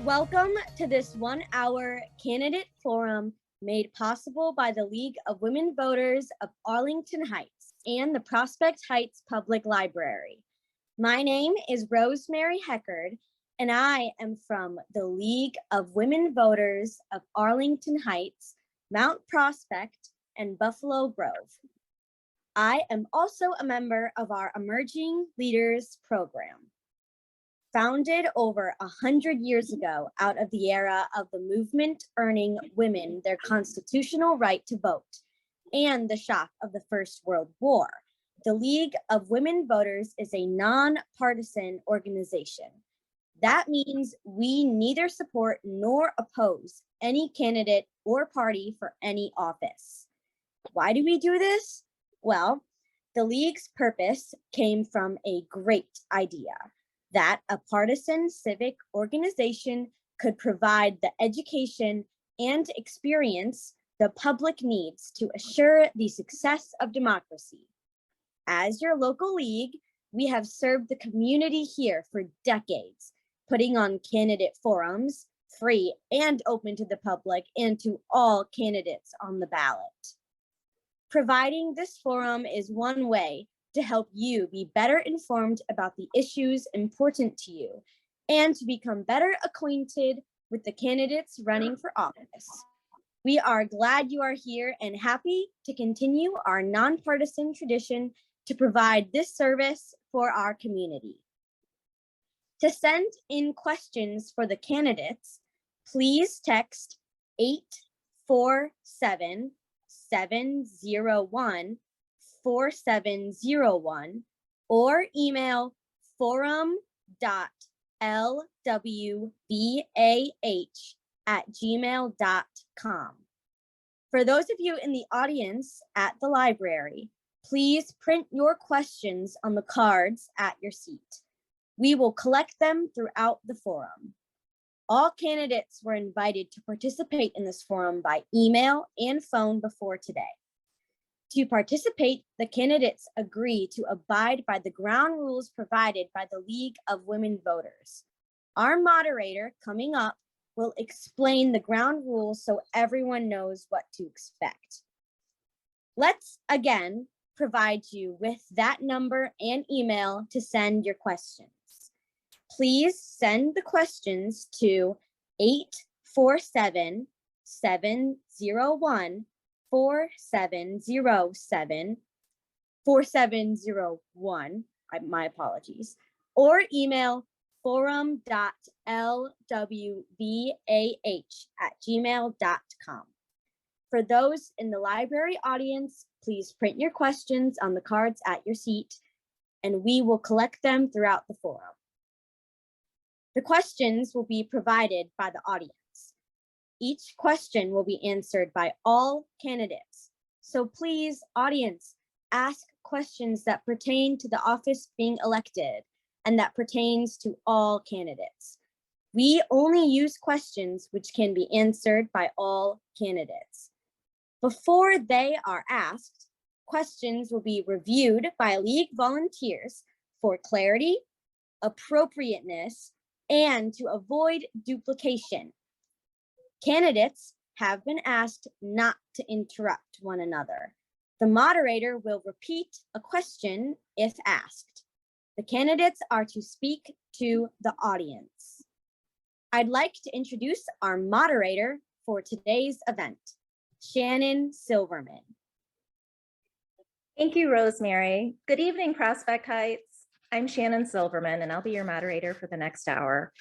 Welcome to this 1-hour candidate forum made possible by the League of Women Voters of Arlington Heights and the Prospect Heights Public Library. My name is Rosemary Heckard, and I am from the League of Women Voters of Arlington Heights, Mount Prospect, and Buffalo Grove. I am also a member of our Emerging Leaders Program. Founded over 100 years ago out of the era of the movement earning women their constitutional right to vote and the shock of the First World War, the League of Women Voters is a nonpartisan organization. That means we neither support nor oppose any candidate or party for any office. Why do we do this? Well, the League's purpose came from a great idea: that a partisan civic organization could provide the education and experience the public needs to assure the success of democracy. As your local league, we have served the community here for decades, putting on candidate forums, free and open to the public and to all candidates on the ballot. Providing this forum is one way to help you be better informed about the issues important to you and to become better acquainted with the candidates running for office. We are glad you are here and happy to continue our nonpartisan tradition to provide this service for our community. To send in questions for the candidates, please text 847-701-4701 or email forum.lwvah@gmail.com. For those of you in the audience at the library, please print your questions on the cards at your seat. We will collect them throughout the forum. All candidates were invited to participate in this forum by email and phone before today. To participate, the candidates agree to abide by the ground rules provided by the League of Women Voters. Our moderator coming up will explain the ground rules so everyone knows what to expect. Let's again provide you with that number and email to send your questions. Please send the questions to 847-701-4701, my apologies, or email forum.lwvah@gmail.com. For those in the library audience, please print your questions on the cards at your seat, and we will collect them throughout the forum. The questions will be provided by the audience. Each question will be answered by all candidates. So please, audience, ask questions that pertain to the office being elected and that pertains to all candidates. We only use questions which can be answered by all candidates. Before they are asked, questions will be reviewed by League volunteers for clarity, appropriateness, and to avoid duplication. Candidates have been asked not to interrupt one another. The moderator will repeat a question if asked. The candidates are to speak to the audience. I'd like to introduce our moderator for today's event, Shannon Silverman. Thank you, Rosemary. Good evening, Prospect Heights. I'm Shannon Silverman, and I'll be your moderator for the next hour.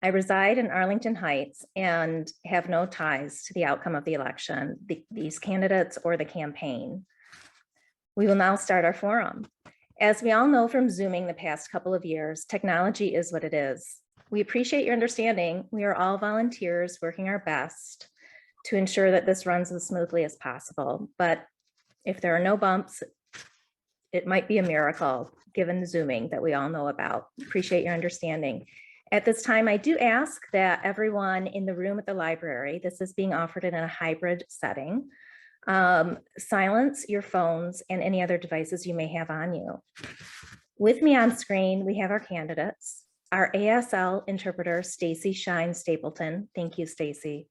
I reside in Arlington Heights and have no ties to the outcome of the election, these candidates, or the campaign. We will now start our forum. As we all know from Zooming the past couple of years, technology is what it is. We appreciate your understanding. We are all volunteers working our best to ensure that this runs as smoothly as possible. But if there are no bumps, it might be a miracle given the Zooming that we all know about. Appreciate your understanding. At this time, I do ask that everyone in the room at the library, this is being offered in a hybrid setting, silence your phones and any other devices you may have on you. With me on screen, we have our candidates. our ASL interpreter, Stacy Shine Stapleton. Thank you, Stacy.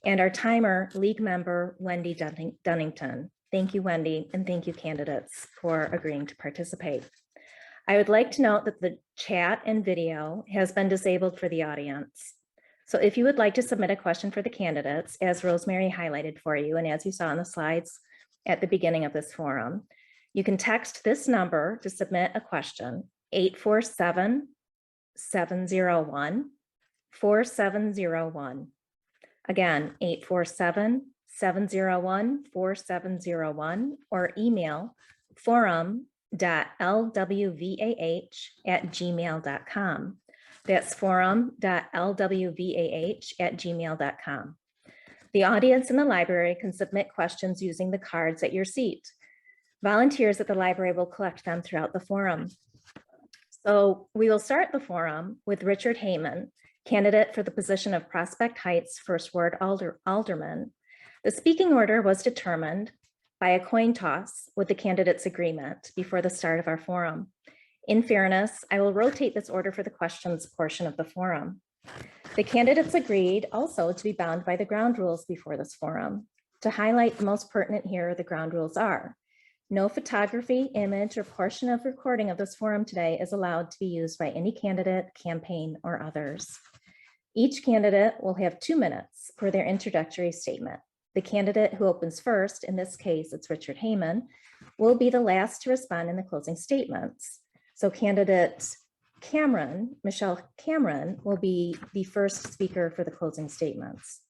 And our timer, league member, Wendy Dunnington. Thank you, Wendy, and thank you, candidates, for agreeing to participate. I would like to note that the chat and video has been disabled for the audience. So if you would like to submit a question for the candidates, as Rosemary highlighted for you, and as you saw on the slides at the beginning of this forum, you can text this number to submit a question, 847-701-4701. Again, 847-701-4701, or email forum.lwvah@gmail.com. That's forum.lwvah@gmail.com. The audience in the library can submit questions using the cards at your seat. Volunteers at the library will collect them throughout the forum. So we will start the forum with Richard Heyman, candidate for the position of Prospect Heights First Ward Alderman. The speaking order was determined by a coin toss with the candidate's agreement before the start of our forum. In fairness, I will rotate this order for the questions portion of the forum. The candidates agreed also to be bound by the ground rules before this forum. To highlight the most pertinent here, the ground rules are: no photography, image, or portion of recording of this forum today is allowed to be used by any candidate, campaign, or others. Each candidate will have 2 minutes for their introductory statement. The candidate who opens first, in this case, it's Richard Heyman, will be the last to respond in the closing statements. So candidate Michelle Cameron, will be the first speaker for the closing statements.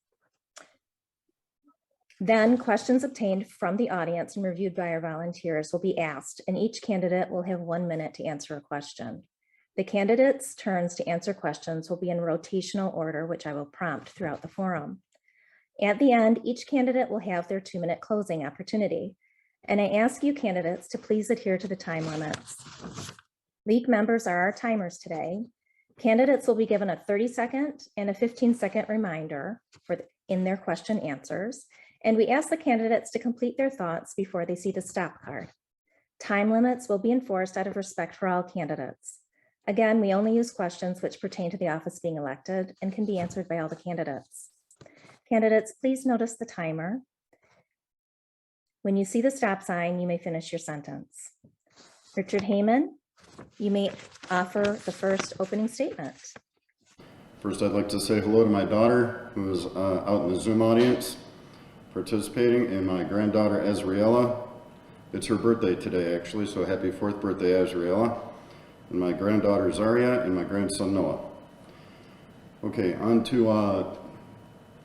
Then questions obtained from the audience and reviewed by our volunteers will be asked, and each candidate will have 1 minute to answer a question. The candidates' turns to answer questions will be in rotational order, which I will prompt throughout the forum. At the end, each candidate will have their 2-minute closing opportunity. And I ask you candidates to please adhere to the time limits. League members are our timers today. Candidates will be given a 30-second and a 15-second reminder in their question answers. And we ask the candidates to complete their thoughts before they see the stop card. Time limits will be enforced out of respect for all candidates. Again, we only use questions which pertain to the office being elected and can be answered by all the candidates. Candidates, please notice the timer. When you see the stop sign, you may finish your sentence. Richard Heyman, you may offer the first opening statement. First, I'd like to say hello to my daughter, who is out in the Zoom audience participating, and my granddaughter, Azriela. It's her birthday today, actually, so happy 4th birthday, Azriela. And my granddaughter, Zaria, and my grandson, Noah. Okay, on to,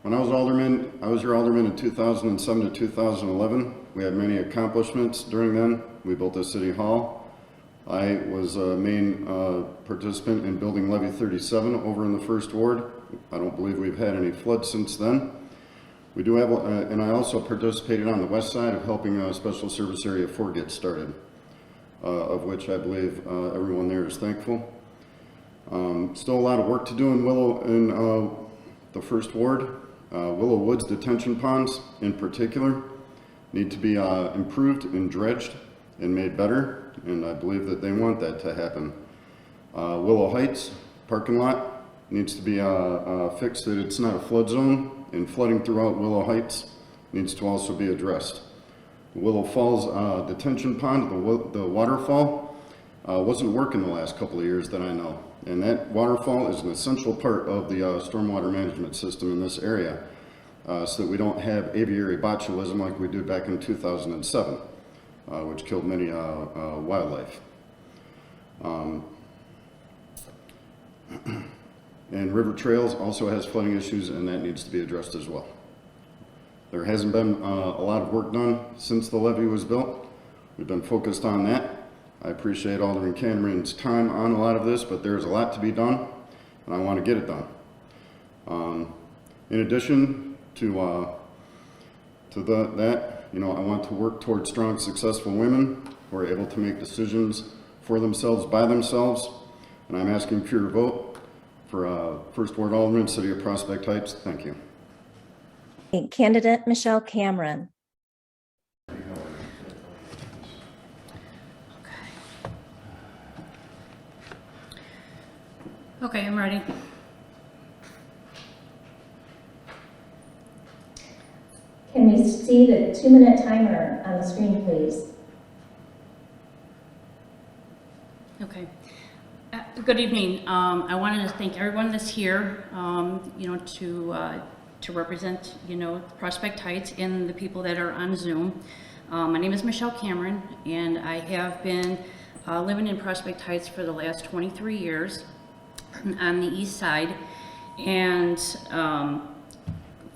when I was alderman, I was your alderman in 2007 to 2011. We had many accomplishments during then. We built a city hall. I was a main participant in building Levy 37 over in the 1st Ward. I don't believe we've had any floods since then. We do have, and I also participated on the west side of helping Special Service Area 4 get started, of which I believe everyone there is thankful. Still a lot of work to do in the 1st Ward. Willow Woods detention ponds in particular need to be improved and dredged and made better, and I believe that they want that to happen. Willow Heights parking lot needs to be fixed so that it's not a flood zone, and flooding throughout Willow Heights needs to also be addressed. The Willow Falls detention pond, the waterfall, wasn't working the last couple of years that I know. And that waterfall is an essential part of the stormwater management system in this area, so that we don't have aviary botulism like we did back in 2007, which killed many wildlife. And River Trails also has flooding issues, and that needs to be addressed as well. There hasn't been a lot of work done since the levee was built. We've been focused on that. I appreciate Alderman Cameron's time on a lot of this, but there's a lot to be done, and I want to get it done. In addition to that, I want to work towards strong, successful women who are able to make decisions for themselves, by themselves, and I'm asking for your vote for 1st Ward Alderman, City of Prospect Heights. Thank you. Candidate Michelle Cameron. Okay, I'm ready. Can we see the 2-minute timer on the screen, please? Okay. Good evening. I wanted to thank everyone that's here, to represent, Prospect Heights and the people that are on Zoom. My name is Michelle Cameron, and I have been living in Prospect Heights for the last 23 years on the east side. And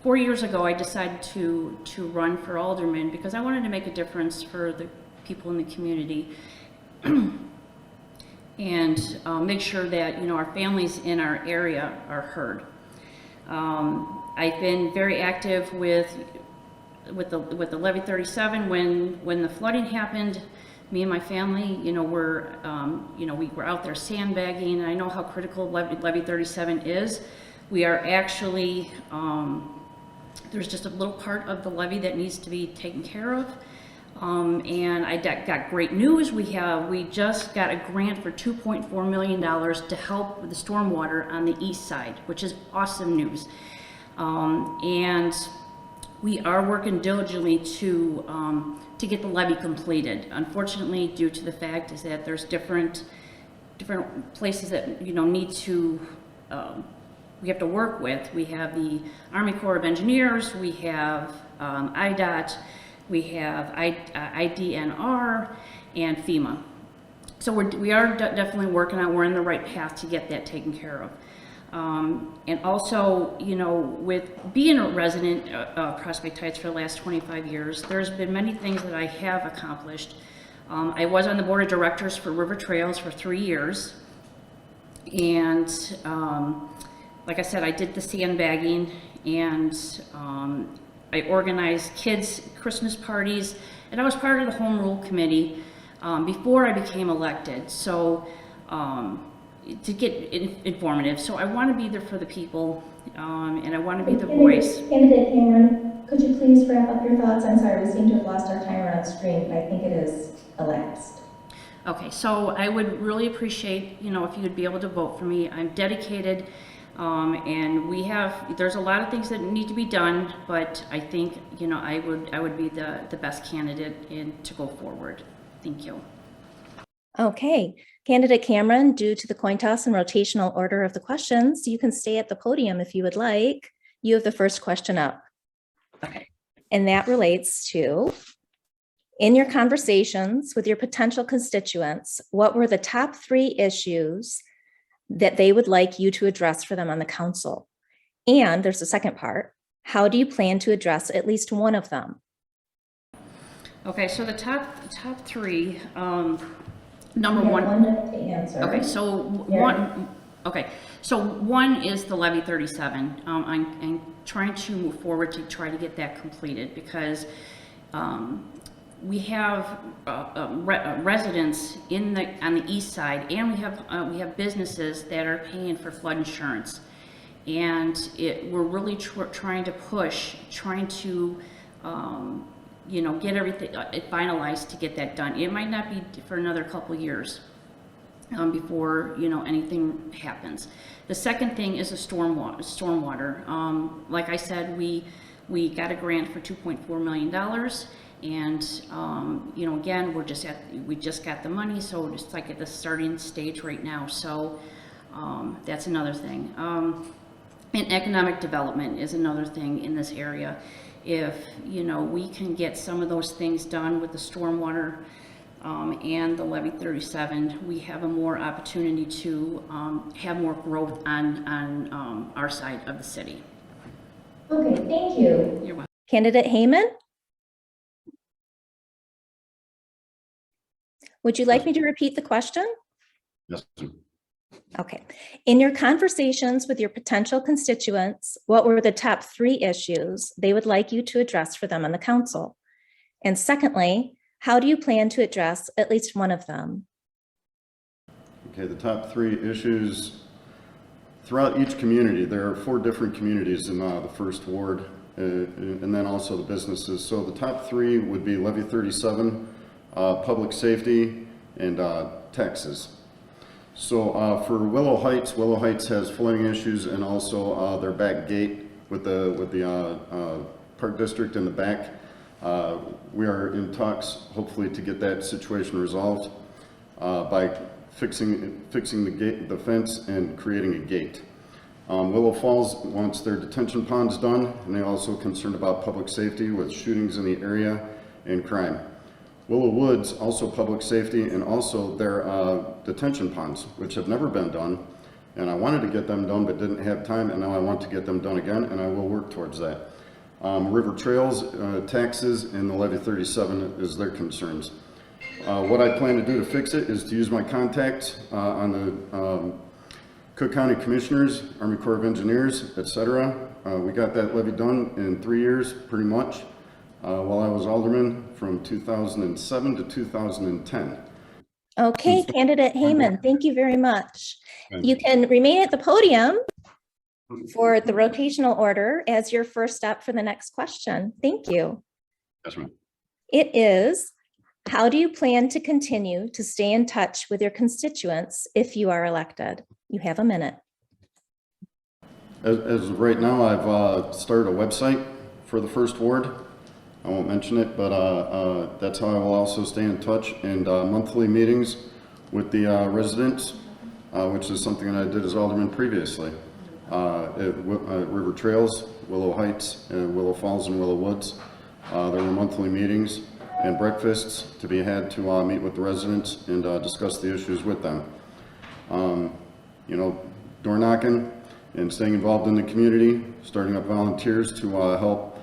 4 years ago, I decided to run for alderman because I wanted to make a difference for the people in the community and make sure that our families in our area are heard. I've been very active with the Levy 37 when the flooding happened. Me and my family, we were out there sandbagging. I know how critical Levy 37 is. We are actually, there's just a little part of the levee that needs to be taken care of. And I got great news. We just got a grant for $2.4 million to help with the stormwater on the east side, which is awesome news. And we are working diligently to get the levee completed. Unfortunately, due to the fact is that there's different places that need to we have to work with. We have the Army Corps of Engineers, we have IDOT, we have IDNR, and FEMA. So we are definitely working on. We're in the right path to get that taken care of. And also, with being a resident of Prospect Heights for the last 25 years, there's been many things that I have accomplished. I was on the board of directors for River Trails for 3 years. And like I said, I did the sandbagging, and I organized kids' Christmas parties, and I was part of the Home Rule Committee before I became elected. So to get informative. So I want to be there for the people, and I want to be the voice. Candidate Cameron, could you please wrap up your thoughts? I'm sorry, we seem to have lost our timer on screen, but I think it is elapsed. Okay, so I would really appreciate, if you would be able to vote for me. I'm dedicated, and there's a lot of things that need to be done, but I think, I would be the best candidate to go forward. Thank you. Okay, Candidate Cameron, due to the coin toss and rotational order of the questions, you can stay at the podium if you would like. You have the first question up. Okay. And that relates to, in your conversations with your potential constituents, what were the top 3 issues that they would like you to address for them on the council? And there's a second part. How do you plan to address at least one of them? Okay, so the top 3, number one. To answer. Okay, so one. Okay, so one is the Levy 37. I'm trying to move forward to try to get that completed because we have residents on the east side, and we have businesses that are paying for flood insurance, and we're really trying to get everything finalized to get that done. It might not be for another couple years before anything happens. The second thing is the stormwater. Like I said, we got a grant for $2.4 million, and again, we just got the money, so it's like at the starting stage right now. So that's another thing. And economic development is another thing in this area. If we can get some of those things done with the stormwater and the Levy 37, we have a more opportunity to have more growth on our side of the city. Okay, thank you. You're welcome. Candidate Heyman? Would you like me to repeat the question? Yes. Okay. In your conversations with your potential constituents, what were the top 3 issues they would like you to address for them on the council? And secondly, how do you plan to address at least one of them? Okay, the top 3 issues throughout each community. There are 4 different communities in the first ward, and then also the businesses. So the top 3 would be Levy 37, public safety, and taxes. So for Willow Heights has flooding issues and also their back gate with the park district in the back. We are in talks, hopefully, to get that situation resolved by fixing the gate, the fence, and creating a gate. Willow Falls wants their detention ponds done, and they're also concerned about public safety with shootings in the area and crime. Willow Woods, also public safety, and also their detention ponds, which have never been done. And I wanted to get them done, but didn't have time, and now I want to get them done again, and I will work towards that. River Trails, taxes, and the Levy 37 is their concerns. What I plan to do to fix it is to use my contacts on the Cook County Commissioners, Army Corps of Engineers, etc. We got that levy done in 3 years, pretty much. While I was alderman from 2007 to 2010. Okay, Candidate Heyman, thank you very much. You can remain at the podium for the rotational order as your first step for the next question. Thank you. Yes, ma'am. It is, how do you plan to continue to stay in touch with your constituents if you are elected? You have a minute. As of right now, I've started a website for the first ward. I won't mention it, but that's how I will also stay in touch, and monthly meetings with the residents, which is something that I did as alderman previously. At River Trails, Willow Heights, Willow Falls, and Willow Woods. There were monthly meetings and breakfasts to be had to meet with the residents and discuss the issues with them. You know, door knocking and staying involved in the community, starting up volunteers to help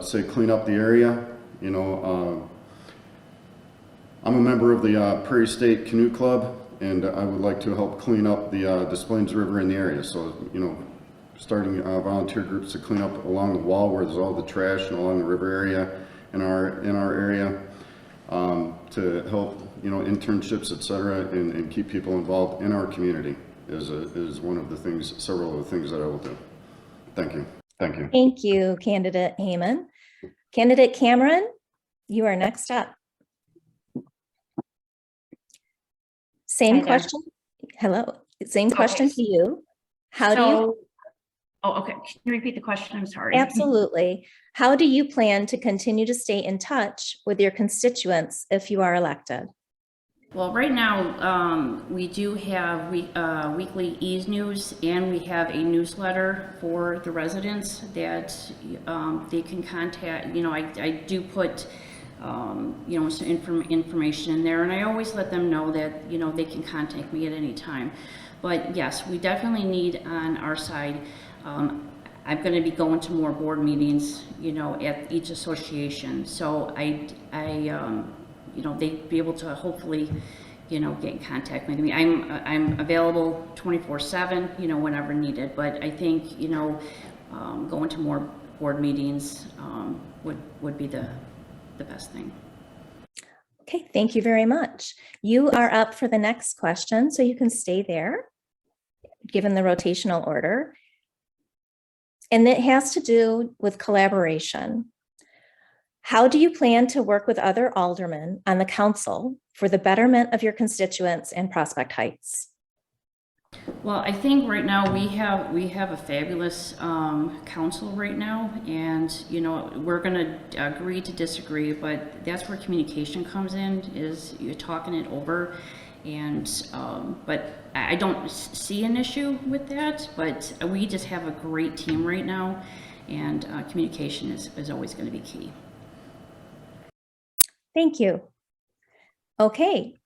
say clean up the area. You know, I'm a member of the Prairie State Canoe Club, and I would like to help clean up the Des Plaines River in the area. So, you know, starting volunteer groups to clean up along the wall where there's all the trash and along the river area in our area, to help, you know, internships, etc., and keep people involved in our community is one of the things, several of the things that I will do. Thank you. Thank you. Thank you, Candidate Heyman. Candidate Cameron, you are next up. Same Hi there. question. Hello. Same question to you. How do you? Oh, okay. Can you repeat the question? I'm sorry. Absolutely. How do you plan to continue to stay in touch with your constituents if you are elected? Well, right now, we do have weekly Ease News, and we have a newsletter for the residents that they can contact. You know, I do put, you know, some information in there, and I always let them know that, you know, they can contact me at any time. But yes, we definitely need on our side, I'm going to be going to more board meetings, you know, at each association. So you know, they'd be able to hopefully, you know, get in contact with me. I'm available 24/7, you know, whenever needed. But I think, you know, going to more board meetings would be the best thing. Okay, thank you very much. You are up for the next question, so you can stay there, given the rotational order. And it has to do with collaboration. How do you plan to work with other aldermen on the council for the betterment of your constituents in Prospect Heights? Well, I think right now we have a fabulous council right now, and you know, we're going to agree to disagree, but that's where communication comes in, is you're talking it over. And but I don't see an issue with that, but we just have a great team right now, and communication is always going to be key. Thank you. Okay.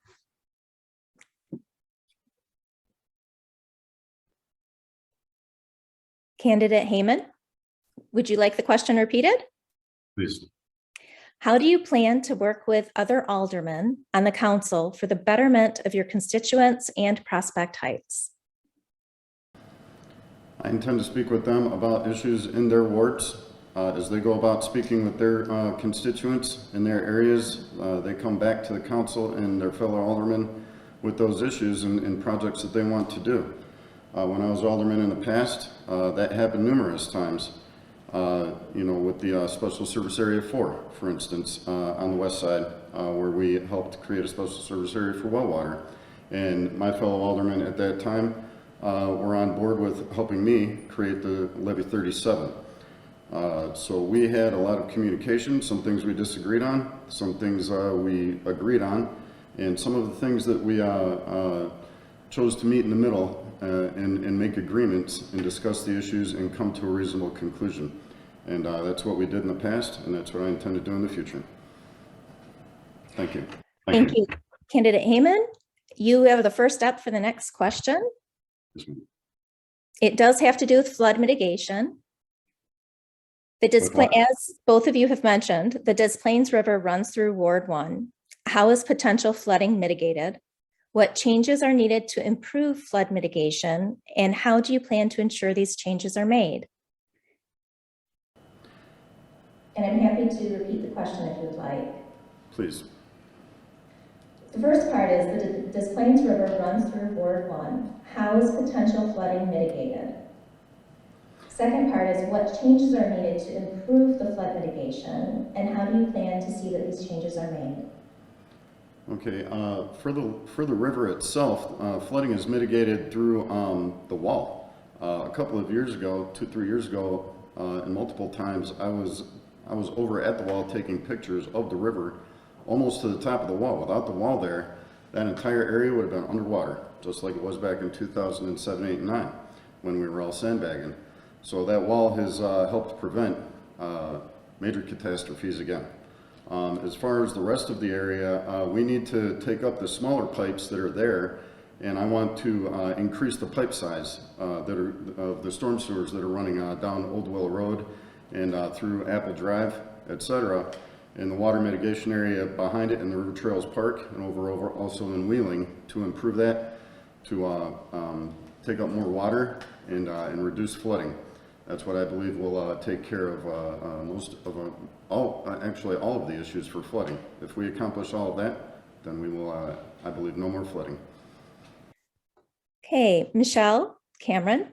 Candidate Heyman, would you like the question repeated? Please. How do you plan to work with other aldermen on the council for the betterment of your constituents and Prospect Heights? I intend to speak with them about issues in their wards. As they go about speaking with their constituents in their areas, they come back to the council and their fellow aldermen with those issues and projects that they want to do. When I was alderman in the past, that happened numerous times. You know, with the Special Service Area 4, for instance, on the west side, where we helped create a Special Service Area for well water. And my fellow aldermen at that time were on board with helping me create the Levy 37. So we had a lot of communication, some things we disagreed on, some things we agreed on, and some of the things that we chose to meet in the middle and make agreements and discuss the issues and come to a reasonable conclusion. And that's what we did in the past, and that's what I intend to do in the future. Thank you. Thank you. Candidate Heyman, you have the first step for the next question. Yes, ma'am. It does have to do with flood mitigation. The as both of you have mentioned, the Des Plaines River runs through Ward 1. How is potential flooding mitigated? What changes are needed to improve flood mitigation? And how do you plan to ensure these changes are made? And I'm happy to repeat the question if you'd like. Please. The first part is the Des Plaines River runs through Ward 1. How is potential flooding mitigated? Second part is what changes are needed to improve the flood mitigation, and how do you plan to see that these changes are made? Okay, for the river itself, flooding is mitigated through the wall. A couple of years ago, 2-3 years ago, and multiple times, I was over at the wall taking pictures of the river, almost to the top of the wall. Without the wall there, that entire area would have been underwater, just like it was back in 2007, 8, and 9, when we were all sandbagging. So that wall has helped prevent major catastrophes again. As far as the rest of the area, we need to take up the smaller pipes that are there, and I want to increase the pipe size of the storm sewers that are running down Old Willow Road and through Apple Drive, etc. In the water mitigation area behind it in the River Trails Park and over also in Wheeling to improve that, to take up more water and reduce flooding. That's what I believe will take care of actually all of the issues for flooding. If we accomplish all of that, then we will, I believe, no more flooding. Okay, Michelle, Cameron.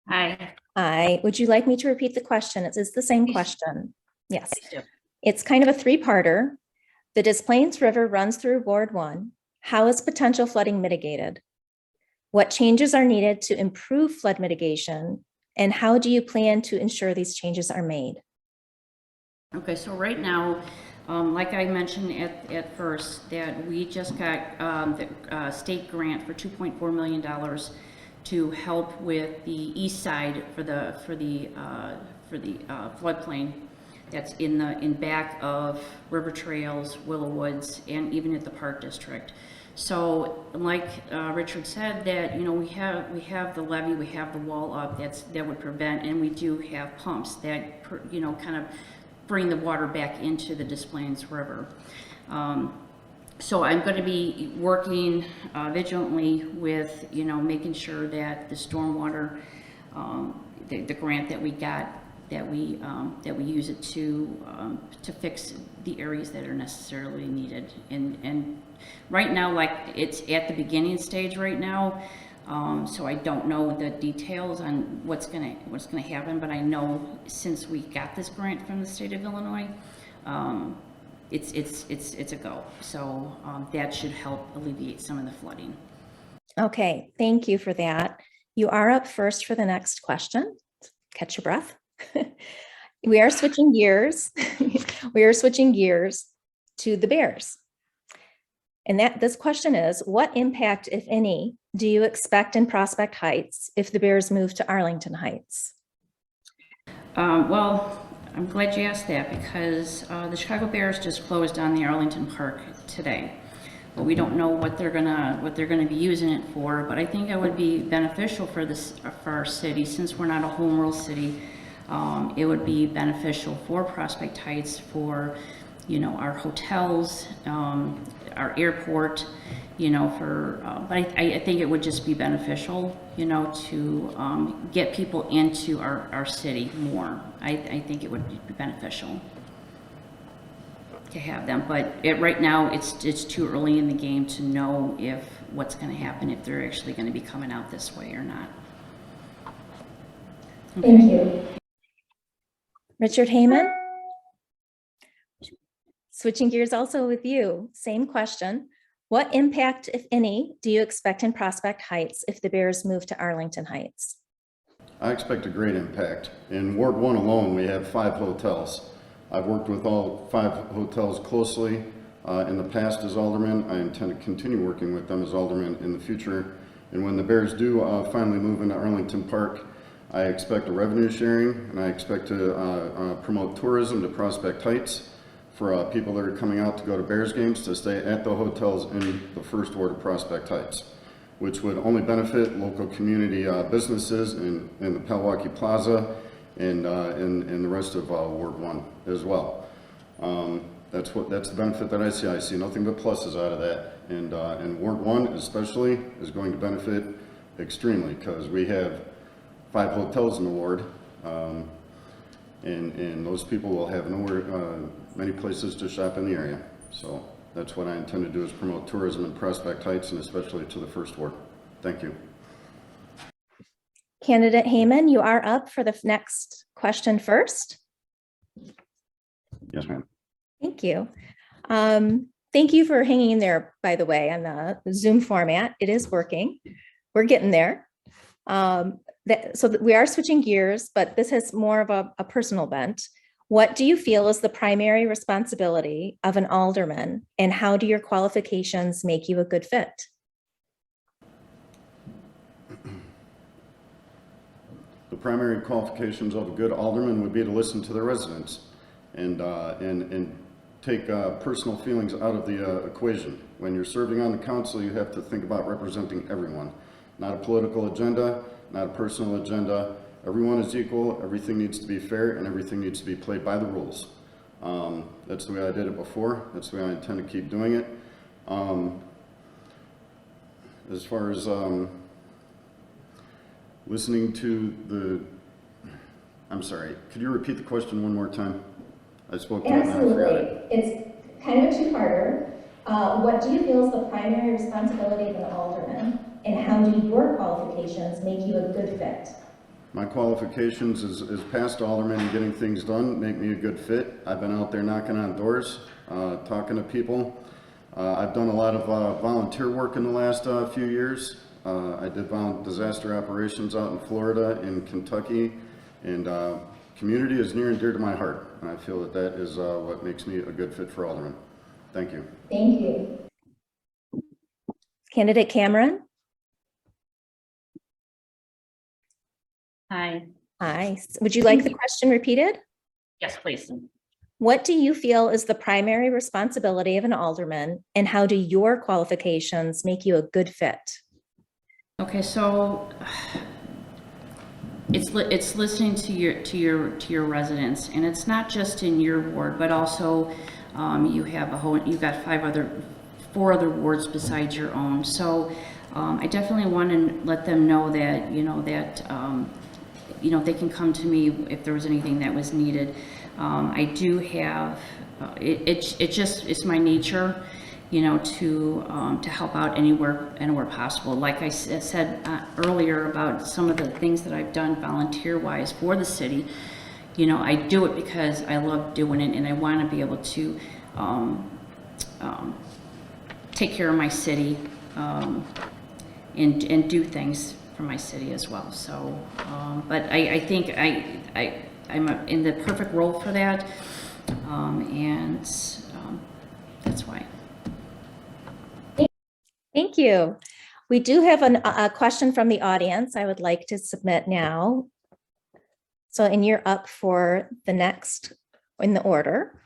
Hi. Would you like me to repeat the question? It is the same question. Yes. I do. It's kind of a three-parter. The Des Plaines River runs through Ward 1. How is potential flooding mitigated? What changes are needed to improve flood mitigation? And how do you plan to ensure these changes are made? Okay, so right now, like I mentioned at first, that we just got the state grant for $2.4 million to help with the east side for the floodplain that's in back of River Trails, Willow Woods, and even at the Park District. So, like Richard said, that we have the levee, we have the wall up that would prevent, and we do have pumps that kind of bring the water back into the Des Plaines River. So I'm going to be working vigilantly with making sure that the stormwater, the grant that we got, that we use it to fix the areas that are necessarily needed. And right now, like, it's at the beginning stage right now, so I don't know the details on what's gonna happen. But I know since we got this grant from the state of Illinois, it's a go. So that should help alleviate some of the flooding. Okay, thank you for that. You are up first for the next question. Catch your breath. We are switching gears. We are switching gears to the Bears. And this question is, what impact, if any, do you expect in Prospect Heights if the Bears move to Arlington Heights? Well, I'm glad you asked that, because the Chicago Bears just closed on the Arlington Park today. But we don't know what they're gonna be using it for. But I think it would be beneficial for our city, since we're not a home rule city. It would be beneficial for Prospect Heights, for our hotels, our airport, but I think it would just be beneficial, to get people into our city more. I think it would be beneficial to have them, but right now it's too early in the game to know what's going to happen, if they're actually going to be coming out this way or not. Okay. Thank you. Richard Heyman. Switching gears also with you, same question. What impact, if any, do you expect in Prospect Heights if the Bears move to Arlington Heights? I expect a great impact. In Ward 1 alone, we have 5 hotels. I've worked with all 5 hotels closely in the past as alderman. I intend to continue working with them as alderman in the future. And when the Bears do finally move into Arlington Park, I expect a revenue sharing, and I expect to promote tourism to Prospect Heights for people that are coming out to go to Bears games to stay at the hotels in the first ward of Prospect Heights, which would only benefit local community businesses in the Pewaukee Plaza and in the rest of Ward 1 as well. That's the benefit that I see. I see nothing but pluses out of that, and Ward 1 especially is going to benefit extremely because we have 5 hotels in the ward, and those people will have many places to shop in the area. So that's what I intend to do, is promote tourism in Prospect Heights and especially to the first ward. Thank you. Candidate Heyman, you are up for the next question first. Yes, ma'am. Thank you. Thank you for hanging in there, by the way, on the Zoom format. It is working. We're getting there. We are switching gears, but this has more of a personal bent. What do you feel is the primary responsibility of an alderman, and how do your qualifications make you a good fit? The primary qualifications of a good alderman would be to listen to the residents and take personal feelings out of the equation. When you're serving on the council, you have to think about representing everyone, not a political agenda, not a personal agenda. Everyone is equal, everything needs to be fair, and everything needs to be played by the rules. That's the way I did it before. That's the way I intend to keep doing it. As far as listening to I'm sorry, could you repeat the question one more time? I spoke to it and I forgot it. It's kind of a two-parter. What do you feel is the primary responsibility of an alderman, and how do your qualifications make you a good fit? My qualifications as past alderman and getting things done make me a good fit. I've been out there knocking on doors, talking to people. I've done a lot of volunteer work in the last few years. I did disaster operations out in Florida, in Kentucky, and community is near and dear to my heart, and I feel that that is what makes me a good fit for alderman. Thank you. Thank you. Candidate Cameron? Hi. Hi. Would you like the question repeated? Yes, please. What do you feel is the primary responsibility of an alderman, and how do your qualifications make you a good fit? Okay, so it's listening to your residents, and it's not just in your ward, but also you've got 4 other wards besides your own. So I definitely want to let them know that they can come to me if there was anything that was needed. I do have it's my nature, to help out anywhere possible. Like I said earlier about some of the things that I've done volunteer-wise for the city, I do it because I love doing it, and I want to be able to take care of my city and do things for my city as well. So, but I think I'm in the perfect role for that, and that's why. Thank you. We do have a question from the audience I would like to submit now. So, and you're up for the next in the order.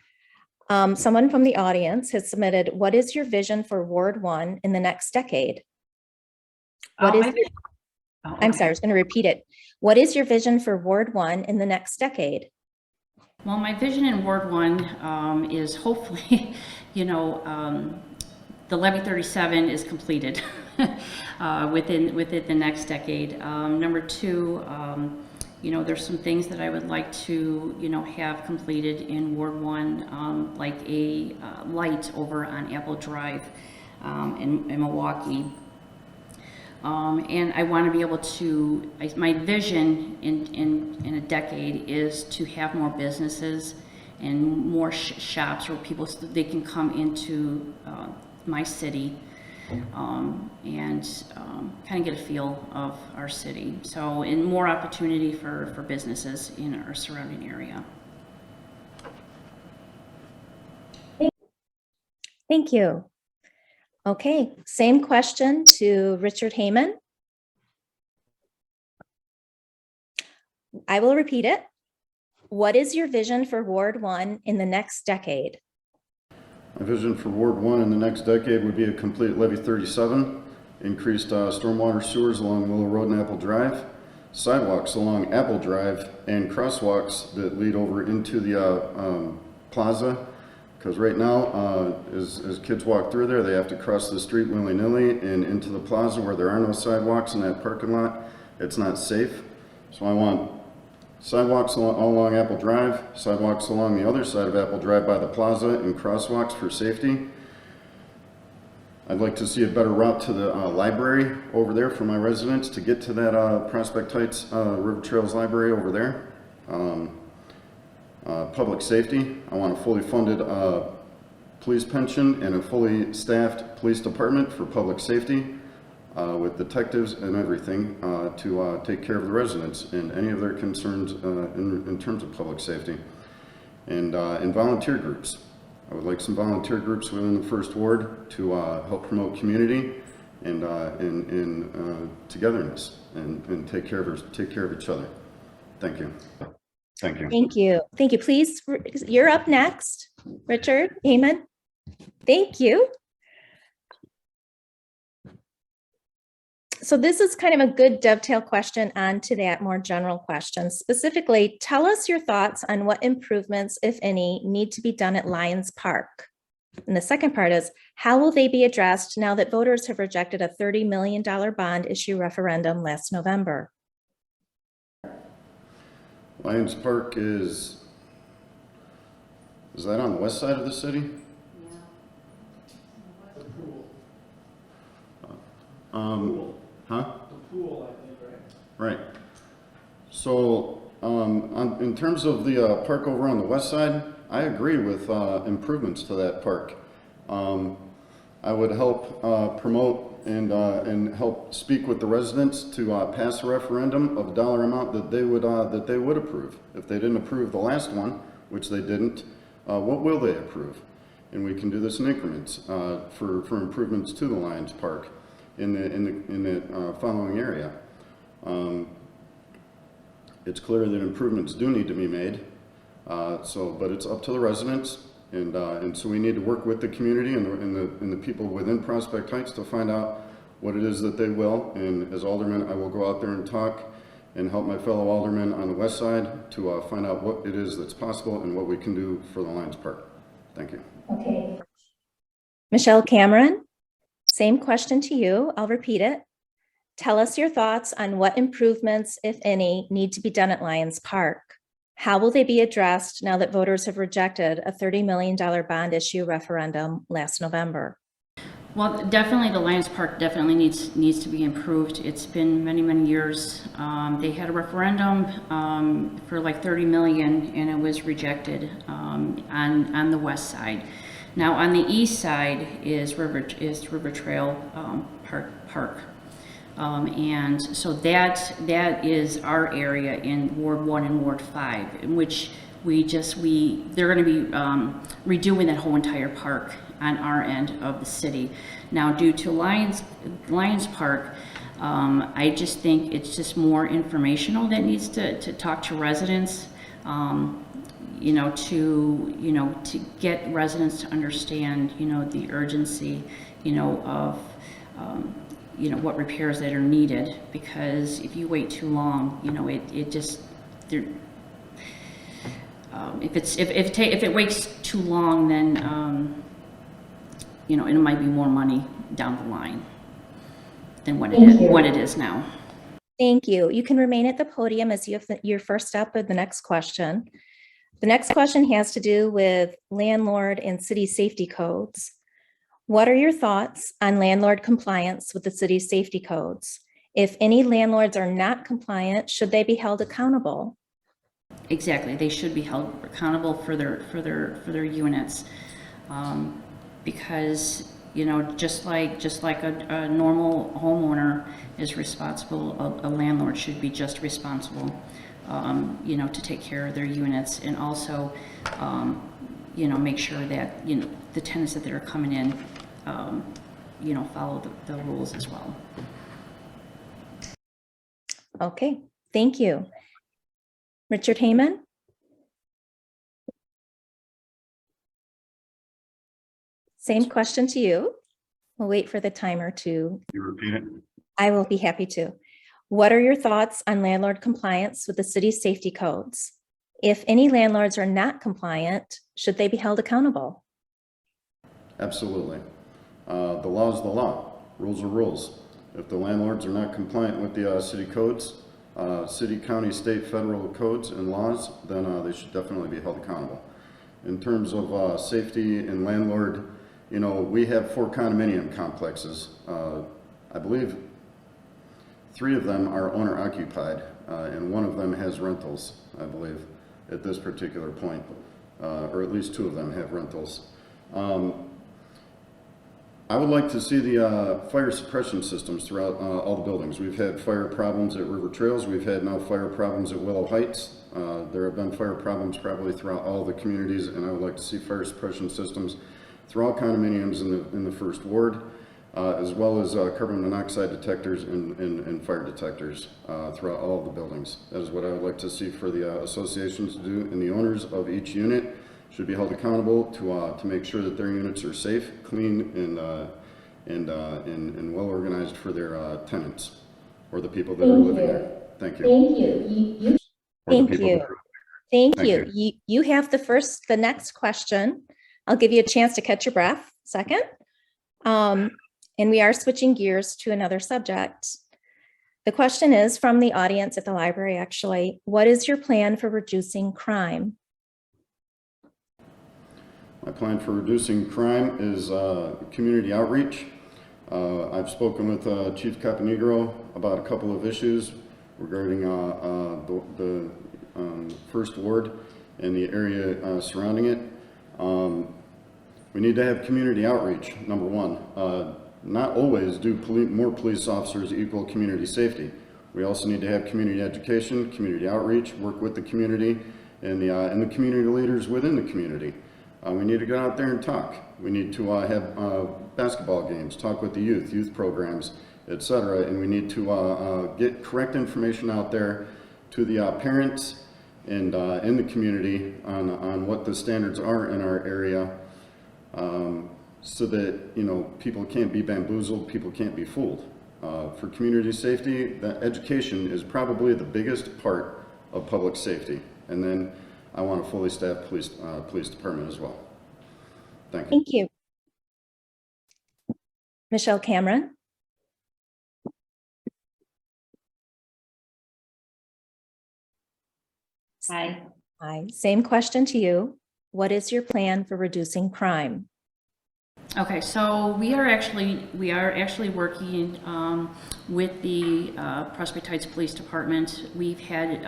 Someone from the audience has submitted, what is your vision for Ward 1 in the next decade? I'm sorry, I was going to repeat it. What is your vision for Ward 1 in the next decade? Well, my vision in Ward 1 is hopefully, the Levy 37 is completed within the next decade. Number 2, there's some things that I would like to, have completed in Ward 1, like a light over on Apple Drive in Milwaukee. And I want to be able to, my vision in a decade is to have more businesses and more shops where people, they can come into my city and kind of get a feel of our city. So, and more opportunity for businesses in our surrounding area. Thank you. Okay, same question to Richard Heyman. I will repeat it. What is your vision for Ward 1 in the next decade? My vision for Ward 1 in the next decade would be a complete Levy 37, increased stormwater sewers along Willow Road and Apple Drive, sidewalks along Apple Drive, and crosswalks that lead over into the plaza. Because right now, as kids walk through there, they have to cross the street willy-nilly and into the plaza where there are no sidewalks in that parking lot. It's not safe. So I want sidewalks all along Apple Drive, sidewalks along the other side of Apple Drive by the plaza, and crosswalks for safety. I'd like to see a better route to the library over there for my residents to get to that Prospect Heights River Trails Library over there. Public safety, I want a fully funded police pension and a fully staffed police department for public safety with detectives and everything to take care of the residents and any of their concerns in terms of public safety. And volunteer groups. I would like some volunteer groups within the first ward to help promote community and togetherness and take care of each other. Thank you. Thank you. Thank you. Thank you. Please, you're up next, Richard Heyman. Thank you. So this is kind of a good dovetail question onto that more general question. Specifically, tell us your thoughts on what improvements, if any, need to be done at Lions Park. And the second part is, how will they be addressed now that voters have rejected a $30 million bond issue referendum last November? Lions Park is that on the west side of the city? Huh? The pool, I think, right? Right. So, in terms of the park over on the west side, I agree with improvements to that park. I would help promote and help speak with the residents to pass a referendum of a dollar amount that they would approve. If they didn't approve the last one, which they didn't, what will they approve? And we can do this in increments for improvements to the Lions Park in the following area. It's clear that improvements do need to be made, but it's up to the residents, and so we need to work with the community and the people within Prospect Heights to find out what it is that they will. And as alderman, I will go out there and talk and help my fellow aldermen on the west side to find out what it is that's possible and what we can do for the Lions Park. Thank you. Okay. Michelle Cameron, same question to you. I'll repeat it. Tell us your thoughts on what improvements, if any, need to be done at Lions Park. How will they be addressed now that voters have rejected a $30 million bond issue referendum last November? Well, definitely the Lions Park definitely needs to be improved. It's been many, many years. They had a referendum for like 30 million and it was rejected on the west side. Now on the east side is River Trail Park. And so that is our area in Ward 1 and Ward 5, in which they're going to be redoing that whole entire park on our end of the city. Now, due to Lions Park, I just think it's just more informational that needs to talk to residents, to get residents to understand, the urgency, of, what repairs that are needed, because if you wait too long, if it waits too long, then it might be more money down the line than what it is now. Thank you. You can remain at the podium as you have your first step with the next question. The next question has to do with landlord and city safety codes. What are your thoughts on landlord compliance with the city's safety codes? If any landlords are not compliant, should they be held accountable? Exactly, they should be held accountable for their units. Because, you know, just like a normal homeowner is responsible, a landlord should be just responsible, you know, to take care of their units, and also, you know, make sure that, you know, the tenants that are coming in, you know, follow the rules as well. Okay, thank you. Richard Heyman? Same question to you. We'll wait for the timer to, You repeat it? I will be happy to. What are your thoughts on landlord compliance with the city's safety codes? If any landlords are not compliant, should they be held accountable? Absolutely. The law is the law. Rules are rules. If the landlords are not compliant with the city codes, city, county, state, federal codes and laws, then they should definitely be held accountable. In terms of safety and landlord, you know, we have 4 condominium complexes. I believe 3 of them are owner occupied, and 1 of them has rentals, I believe, at this particular point, or at least 2 of them have rentals. I would like to see the fire suppression systems throughout all the buildings. We've had fire problems at River Trails. We've had now fire problems at Willow Heights. There have been fire problems probably throughout all the communities, and I would like to see fire suppression systems throughout condominiums in the first ward, as well as carbon monoxide detectors and fire detectors throughout all of the buildings. That is what I would like to see for the associations to do, and the owners of each unit should be held accountable to make sure that their units are safe, clean, and well organized for their tenants or the people that are living there. Thank you. Thank you. Thank you. Thank Thank you. You have the next question. I'll give you a chance to catch your breath. Second. And we are switching gears to another subject. The question is from the audience at the library, actually. What is your plan for reducing crime? My plan for reducing crime is community outreach. I've spoken with Chief Caponegro about a couple of issues regarding the first ward and the area surrounding it. We need to have community outreach, number one. Not always do more police officers equal community safety. We also need to have community education, community outreach, work with the community and the community leaders within the community. We need to get out there and talk. We need to have basketball games, talk with the youth programs, etc. And we need to get correct information out there to the parents and in the community on what the standards are in our area, so that, you know, people can't be bamboozled, people can't be fooled. For community safety, that education is probably the biggest part of public safety. And then I want a fully staffed police department as well. Thank you. Thank you. Michelle Cameron. Hi. Hi. Same question to you. What is your plan for reducing crime? Okay, so we are actually working with the Prospect Heights Police Department. We've had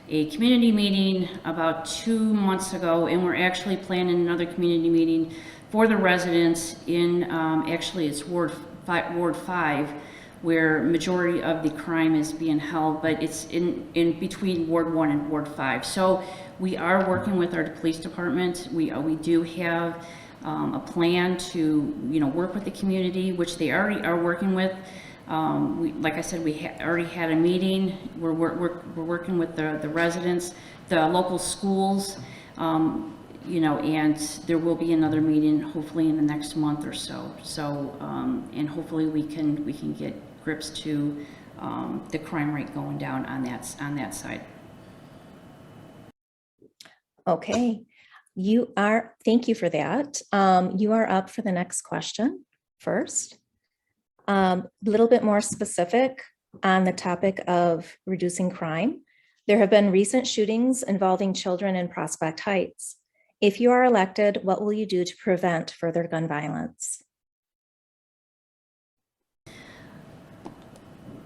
a community meeting about 2 months ago, and we're actually planning another community meeting for the residents in actually it's Ward 5, where majority of the crime is being held, but it's in between Ward 1 and Ward 5. So we are working with our police department. We do have a plan to, you know, work with the community, which they already are working with. Like I said, we already had a meeting. We're working with the residents, the local schools, you know, and there will be another meeting hopefully in the next month or so. So, and hopefully we can get grips to the crime rate going down on that side. Okay. Thank you for that. You are up for the next question first. A little bit more specific on the topic of reducing crime. There have been recent shootings involving children in Prospect Heights. If you are elected, what will you do to prevent further gun violence?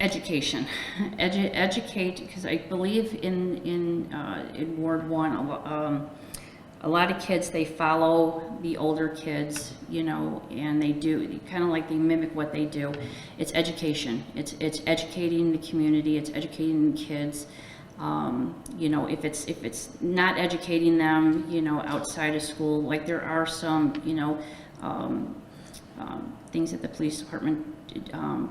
Education, educate, because I believe in Ward 1, a lot of kids, they follow the older kids, you know, and they do, kind of like they mimic what they do. It's education. It's educating the community. It's educating the kids. You know, if it's not educating them, you know, outside of school, like there are some, you know, things that the police department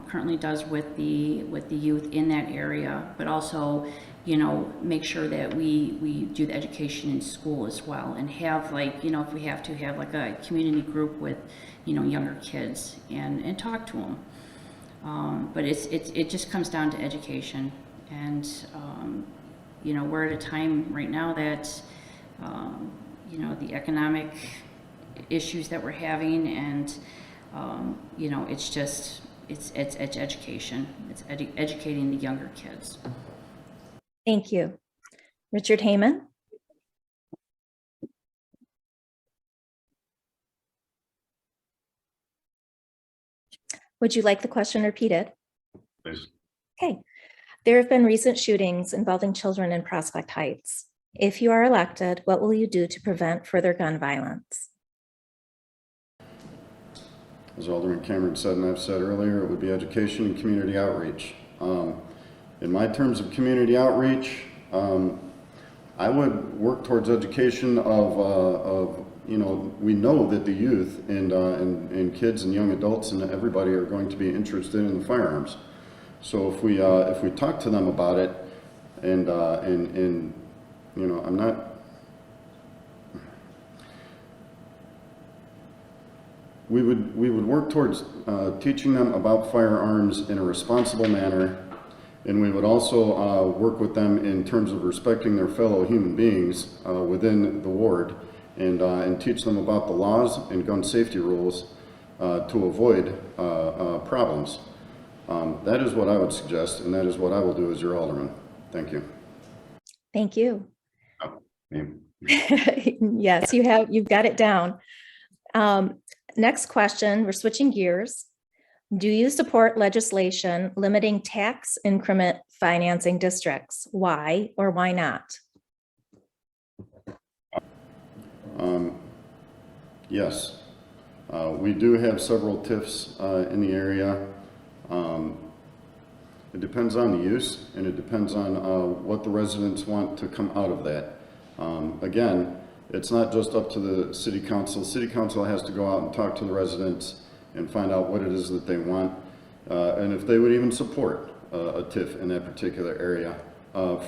currently does with the youth in that area, but also, you know, make sure that we do the education in school as well, and have, like, you know, if we have to have like a community group with, you know, younger kids and talk to them. But it just comes down to education, and you know, we're at a time right now that you know, the economic issues that we're having, and you know, it's just it's education. It's educating the younger kids. Thank you. Richard Heyman? Would you like the question repeated? Please. Okay. There have been recent shootings involving children in Prospect Heights. If you are elected, what will you do to prevent further gun violence? As Alderman Cameron said, and I've said earlier, it would be education and community outreach. In my terms of community outreach, I would work towards education of you know, we know that the youth and kids and young adults and everybody are going to be interested in the firearms. So if we talk to them about it, and you know, I'm not. We would work towards teaching them about firearms in a responsible manner, and we would also work with them in terms of respecting their fellow human beings within the ward, and teach them about the laws and gun safety rules to avoid problems. That is what I would suggest, and that is what I will do as your alderman. Thank you. Thank you. Oh, me. Yes, you've got it down. Next question, we're switching gears. Do you support legislation limiting tax increment financing districts? Why or why not? Yes, we do have several TIFs in the area. It depends on the use, and it depends on what the residents want to come out of that. Again, it's not just up to the city council. City council has to go out and talk to the residents and find out what it is that they want, and if they would even support a TIF in that particular area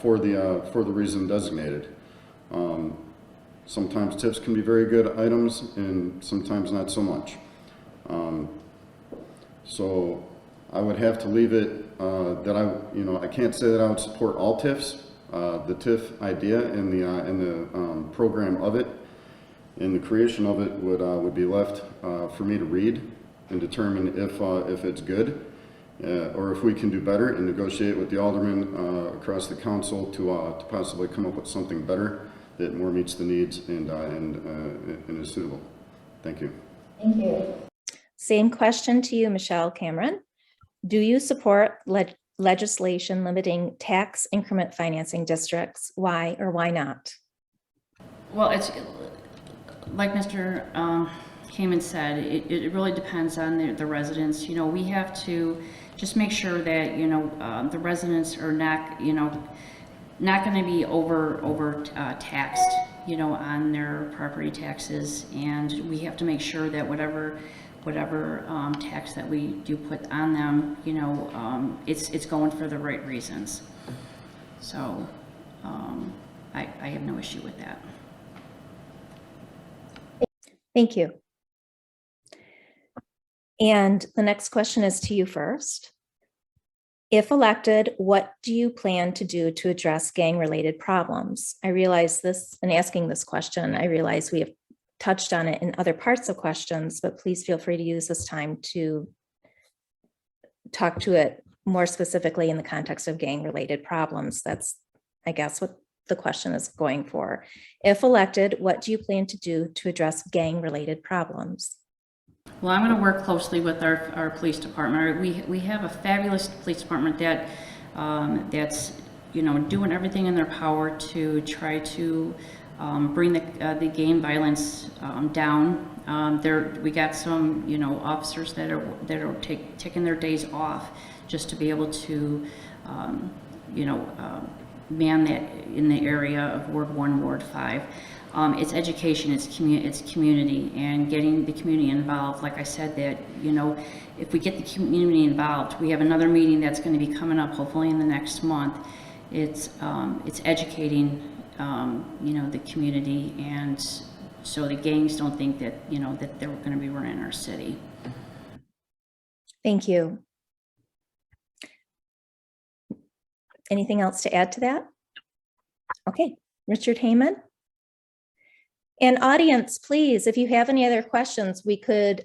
for the reason designated. Sometimes TIFs can be very good items, and sometimes not so much. So I would have to leave it that I can't say that I would support all TIFs. The TIF idea and the program of it and the creation of it would be left for me to read and determine if it's good or if we can do better and negotiate with the aldermen across the council to possibly come up with something better that more meets the needs and is suitable. Thank you. Thank you. Same question to you, Michelle Cameron. Do you support legislation limiting tax increment financing districts? Why or why not? Well, it's like Mr. Kamen said, it really depends on the residents. You know, we have to just make sure that, you know, the residents are not, you know, not going to be over taxed, you know, on their property taxes, and we have to make sure that whatever tax that we do put on them, you know, it's going for the right reasons. So I have no issue with that. Thank you. And the next question is to you first. If elected, what do you plan to do to address gang-related problems? I realize this, in asking this question, I realize we have touched on it in other parts of questions, but please feel free to use this time to talk to it more specifically in the context of gang-related problems. That's, I guess, what the question is going for. If elected, what do you plan to do to address gang-related problems? Well, I'm going to work closely with our police department. We have a fabulous police department that that's doing everything in their power to try to bring the gang violence down. We got some officers that are taking their days off just to be able to man that in the area of Ward 1, Ward 5. It's education, it's community, and getting the community involved. Like I said, that if we get the community involved, we have another meeting that's going to be coming up hopefully in the next month. It's educating the community, and so the gangs don't think that that they're going to be running our city. Thank you. Anything else to add to that? Okay, Richard Heyman. And audience, please, if you have any other questions, we could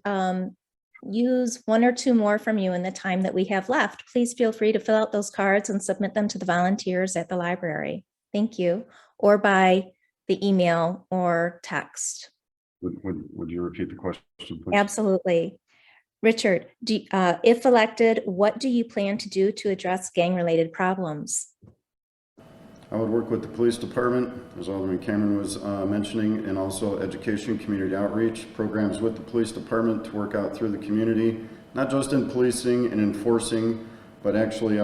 use one or two more from you in the time that we have left. Please feel free to fill out those cards and submit them to the volunteers at the library. Thank you. Or by the email or text. Would you repeat the question, please? Absolutely. Richard, if elected, what do you plan to do to address gang-related problems? I would work with the police department, as Alderman Cameron was mentioning, and also education, community outreach programs with the police department to work out through the community, not just in policing and enforcing, but actually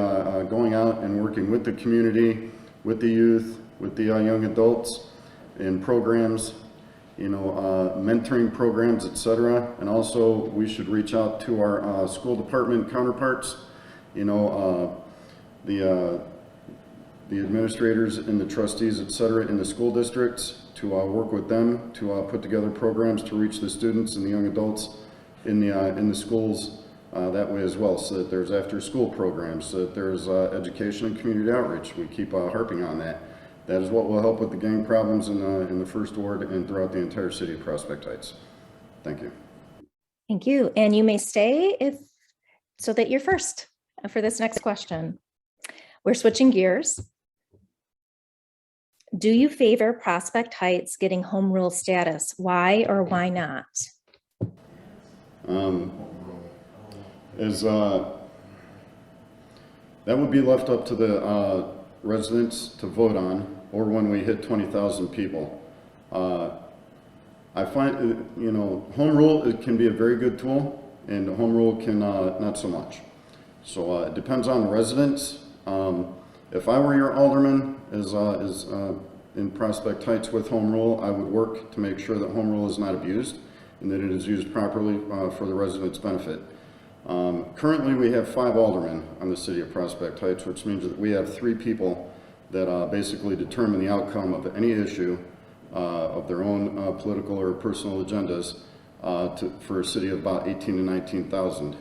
going out and working with the community, with the youth, with the young adults in programs, mentoring programs, etc. And also we should reach out to our school department counterparts, the administrators and the trustees, etc., in the school districts to work with them to put together programs to reach the students and the young adults in the schools that way as well, so that there's after school programs, so that there's education and community outreach. We keep harping on that. That is what will help with the gang problems in the first ward and throughout the entire city of Prospect Heights. Thank you. Thank you. And you may stay so that you're first for this next question. We're switching gears. Do you favor Prospect Heights getting home rule status? Why or why not? That would be left up to the residents to vote on, or when we hit 20,000 people. I find, home rule, it can be a very good tool, and home rule can not so much. So it depends on the residents. If I were your alderman in Prospect Heights with home rule, I would work to make sure that home rule is not abused and that it is used properly for the residents' benefit. Currently, we have 5 aldermen on the city of Prospect Heights, which means that we have 3 people that basically determine the outcome of any issue of their own political or personal agendas for a city of about 18 to 19,000.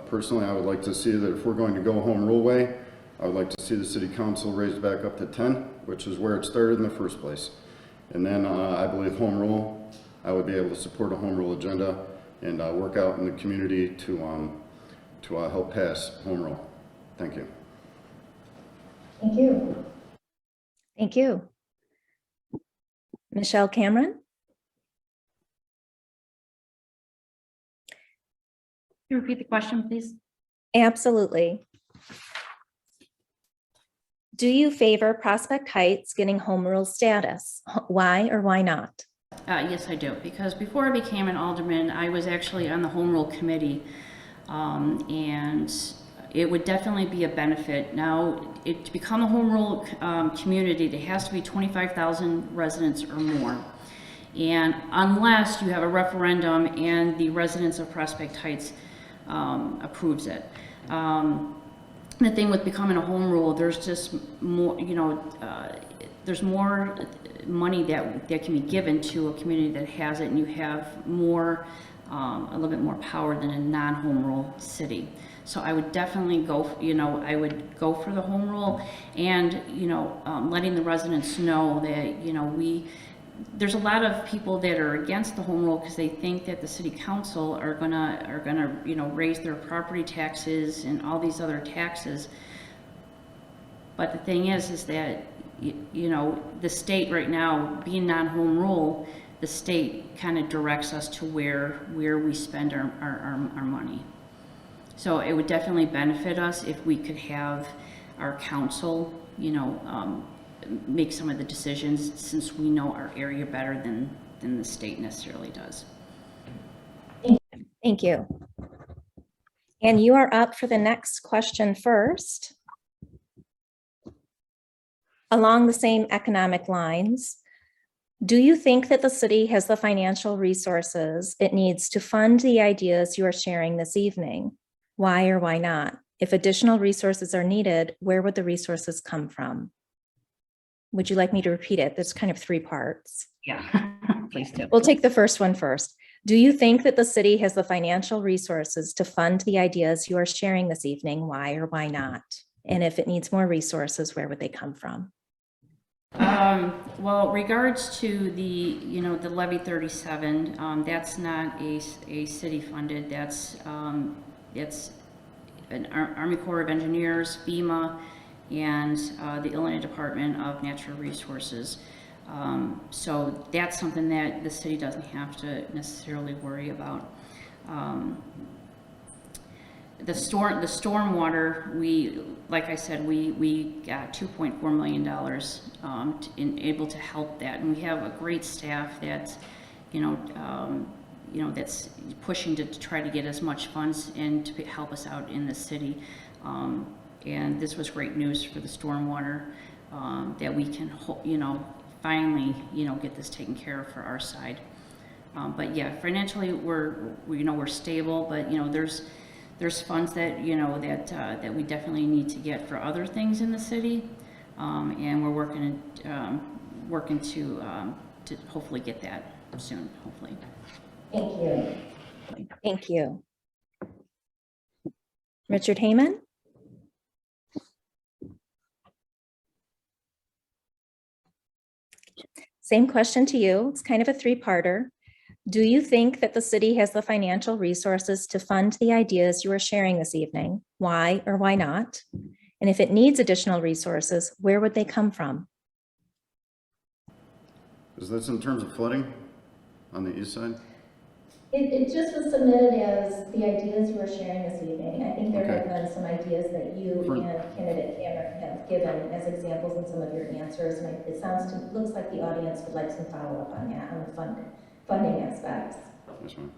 Personally, I would like to see that if we're going to go home rule way, I would like to see the city council raised back up to 10, which is where it started in the first place. And then I believe home rule, I would be able to support a home rule agenda and work out in the community to help pass home rule. Thank you. Thank you. Thank you. Michelle Cameron? Can you repeat the question, please? Absolutely. Do you favor Prospect Heights getting home rule status? Why or why not? Yes, I do, because before I became an alderman, I was actually on the home rule committee, and it would definitely be a benefit. Now, to become a home rule community, there has to be 25,000 residents or more. And unless you have a referendum and the residents of Prospect Heights approves it. The thing with becoming a home rule, there's just more, there's more money that can be given to a community that has it, and you have more, a little bit more power than a non-home rule city. So I would definitely go, I would go for the home rule, and, letting the residents know that, there's a lot of people that are against the home rule because they think that the city council are gonna raise their property taxes and all these other taxes. But the thing is that the state right now, being non-home rule, the state kind of directs us to where we spend our money. So it would definitely benefit us if we could have our council, you know, make some of the decisions, since we know our area better than the state necessarily does. Thank you. And you are up for the next question first. Along the same economic lines, do you think that the city has the financial resources it needs to fund the ideas you are sharing this evening? Why or why not? If additional resources are needed, where would the resources come from? Would you like me to repeat it? There's kind of 3 parts. Yeah, please do. We'll take the first one first. Do you think that the city has the financial resources to fund the ideas you are sharing this evening? Why or why not? And if it needs more resources, where would they come from? Well, regards to the, you know, the levy 37, that's not a city funded, that's an Army Corps of Engineers, FEMA, and the Illinois Department of Natural Resources. So that's something that the city doesn't have to necessarily worry about. The stormwater, like I said, we got $2.4 million able to help that, and we have a great staff that's, that's pushing to try to get as much funds in to help us out in the city. And this was great news for the stormwater, that we can, finally, get this taken care of for our side. But yeah, financially we're stable, but there's funds that that we definitely need to get for other things in the city, and we're working to hopefully get that soon, hopefully. Thank you. Thank you. Richard Heyman? Same question to you. It's kind of a 3-parter. Do you think that the city has the financial resources to fund the ideas you are sharing this evening? Why or why not? And if it needs additional resources, where would they come from? Is this in terms of flooding on the east side? It just was submitted as the ideas you were sharing this evening. I think there have been some ideas that you and candidate Cameron have given as examples in some of your answers. And it looks like the audience would like some follow-up on that, on the funding aspects. Yes, ma'am.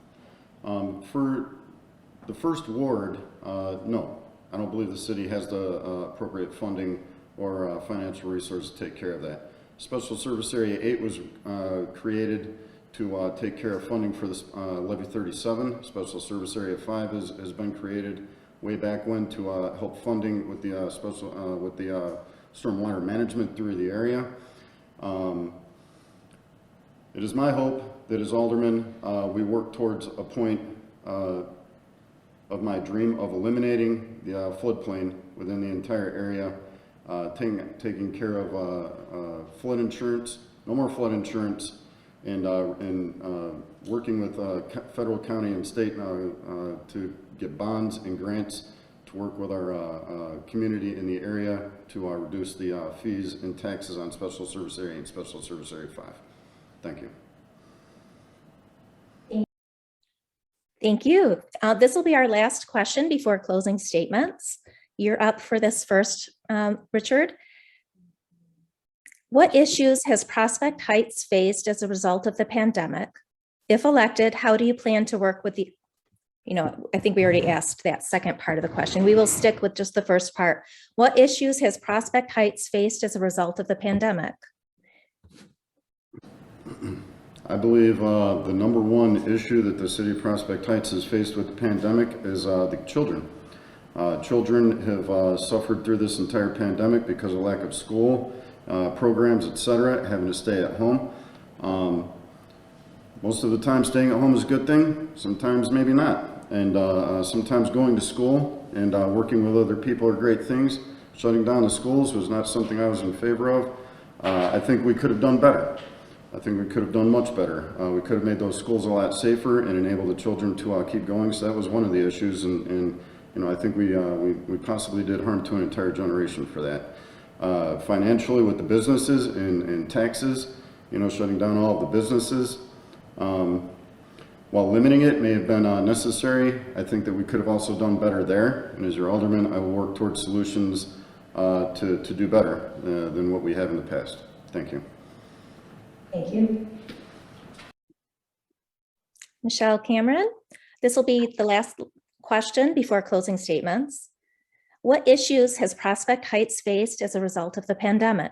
For the first ward, no, I don't believe the city has the appropriate funding or financial resources to take care of that. Special Service Area 8 was created to take care of funding for this Levy 37. Special Service Area 5 has been created way back when to help funding with the stormwater management through the area. It is my hope that as alderman, we work towards a point of my dream of eliminating the floodplain within the entire area, taking care of flood insurance, no more flood insurance, and working with federal, county, and state to get bonds and grants to work with our community in the area to reduce the fees and taxes on Special Service Area and Special Service Area 5. Thank you. Thank you. This will be our last question before closing statements. You're up for this first, Richard. What issues has Prospect Heights faced as a result of the pandemic? If elected, how do you plan to work with the, I think we already asked that second part of the question. We will stick with just the first part. What issues has Prospect Heights faced as a result of the pandemic? I believe the number one issue that the city of Prospect Heights has faced with the pandemic is the children. Children have suffered through this entire pandemic because of lack of school, programs, etc., having to stay at home. Most of the time staying at home is a good thing, sometimes maybe not. And sometimes going to school and working with other people are great things. Shutting down the schools was not something I was in favor of. I think we could have done better. I think we could have done much better. We could have made those schools a lot safer and enabled the children to keep going. So that was one of the issues, and I think we possibly did harm to an entire generation for that. Financially, with the businesses and taxes, shutting down all of the businesses, While limiting it may have been necessary, I think that we could have also done better there. And as your alderman, I will work towards solutions to do better than what we have in the past. Thank you. Thank you. Michelle Cameron, this will be the last question before closing statements. What issues has Prospect Heights faced as a result of the pandemic?